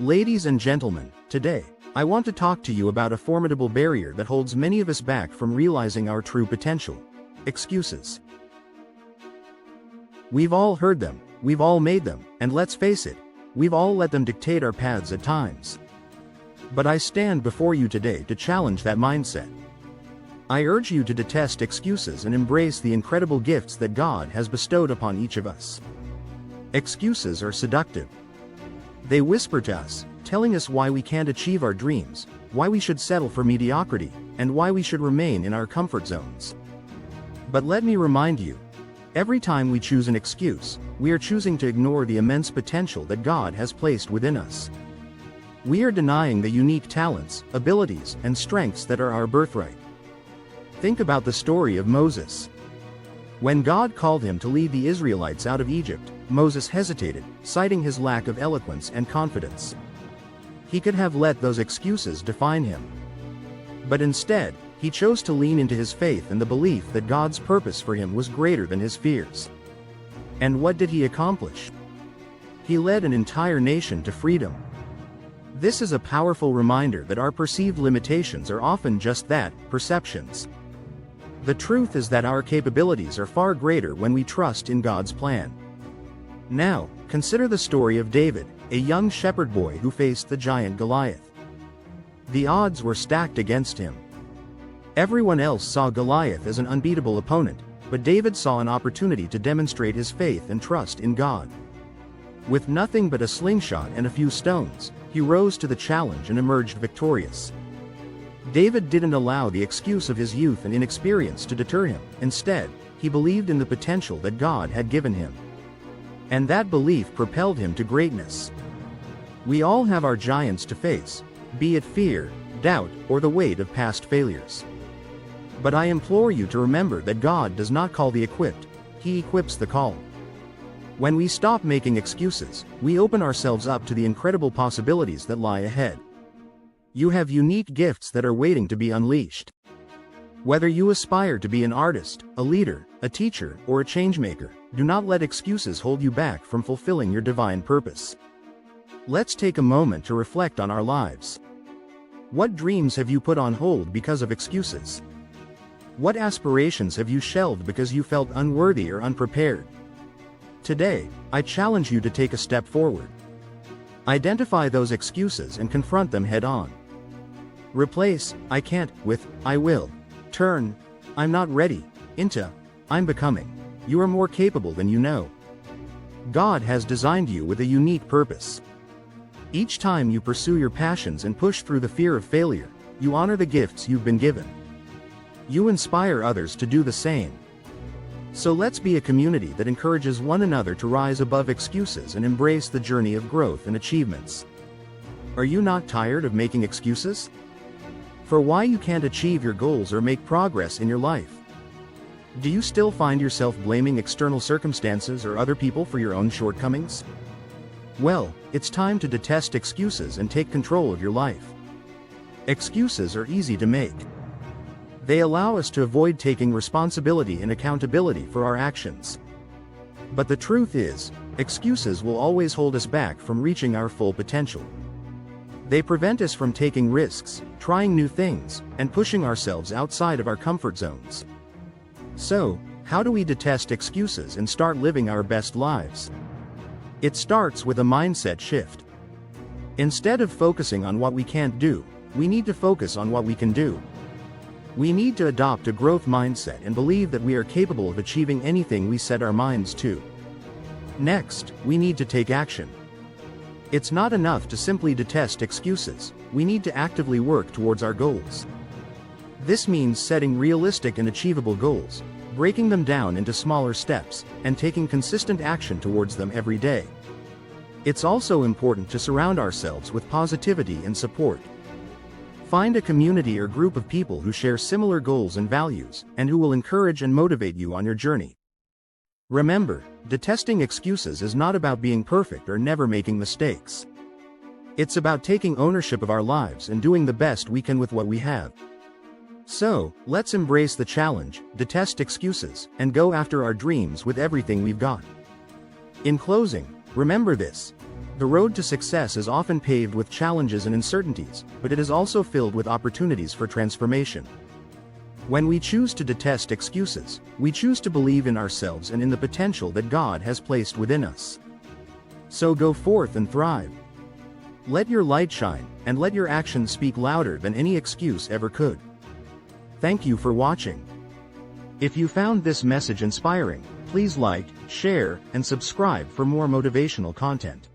Ladies and gentlemen, today, I want to talk to you about a formidable barrier that holds many of us back from realizing our true potential. Excuses. We've all heard them, we've all made them, and let's face it, we've all let them dictate our paths at times. But I stand before you today to challenge that mindset. I urge you to detest excuses and embrace the incredible gifts that God has bestowed upon each of us. Excuses are seductive. They whisper to us, telling us why we can't achieve our dreams, why we should settle for mediocrity, and why we should remain in our comfort zones. But let me remind you, every time we choose an excuse, we are choosing to ignore the immense potential that God has placed within us. We are denying the unique talents, abilities, and strengths that are our birthright. Think about the story of Moses. When God called him to lead the Israelites out of Egypt, Moses hesitated, citing his lack of eloquence and confidence. He could have let those excuses define him. But instead, he chose to lean into his faith and the belief that God's purpose for him was greater than his fears. And what did he accomplish? He led an entire nation to freedom. This is a powerful reminder that our perceived limitations are often just that, perceptions. The truth is that our capabilities are far greater when we trust in God's plan. Now, consider the story of David, a young shepherd boy who faced the giant Goliath. The odds were stacked against him. Everyone else saw Goliath as an unbeatable opponent, but David saw an opportunity to demonstrate his faith and trust in God. With nothing but a slingshot and a few stones, he rose to the challenge and emerged victorious. David didn't allow the excuse of his youth and inexperience to deter him. Instead, he believed in the potential that God had given him. And that belief propelled him to greatness. We all have our giants to face, be it fear, doubt, or the weight of past failures. But I implore you to remember that God does not call the equipped, He equips the called. When we stop making excuses, we open ourselves up to the incredible possibilities that lie ahead. You have unique gifts that are waiting to be unleashed. Whether you aspire to be an artist, a leader, a teacher, or a changemaker, do not let excuses hold you back from fulfilling your divine purpose. Let's take a moment to reflect on our lives. What dreams have you put on hold because of excuses? What aspirations have you shelved because you felt unworthy or unprepared? Today, I challenge you to take a step forward. Identify those excuses and confront them head-on. Replace "I can't" with "I will." Turn "I'm not ready" into "I'm becoming." You are more capable than you know. God has designed you with a unique purpose. Each time you pursue your passions and push through the fear of failure, you honor the gifts you've been given. You inspire others to do the same. So let's be a community that encourages one another to rise above excuses and embrace the journey of growth and achievements. Are you not tired of making excuses for why you can't achieve your goals or make progress in your life? Do you still find yourself blaming external circumstances or other people for your own shortcomings? Well, it's time to detest excuses and take control of your life. Excuses are easy to make. They allow us to avoid taking responsibility and accountability for our actions. But the truth is, excuses will always hold us back from reaching our full potential. They prevent us from taking risks, trying new things, and pushing ourselves outside of our comfort zones. So, how do we detest excuses and start living our best lives? It starts with a mindset shift. Instead of focusing on what we can't do, we need to focus on what we can do. We need to adopt a growth mindset and believe that we are capable of achieving anything we set our minds to. Next, we need to take action. It's not enough to simply detest excuses, we need to actively work towards our goals. This means setting realistic and achievable goals, breaking them down into smaller steps, and taking consistent action towards them every day. It's also important to surround ourselves with positivity and support. Find a community or group of people who share similar goals and values, and who will encourage and motivate you on your journey. Remember, detesting excuses is not about being perfect or never making mistakes. It's about taking ownership of our lives and doing the best we can with what we have. So, let's embrace the challenge, detest excuses, and go after our dreams with everything we've got. In closing, remember this: The road to success is often paved with challenges and uncertainties, but it is also filled with opportunities for transformation. When we choose to detest excuses, we choose to believe in ourselves and in the potential that God has placed within us. So go forth and thrive. Let your light shine, and let your actions speak louder than any excuse ever could. Thank you for watching. If you found this message inspiring, please like, share, and subscribe for more motivational content.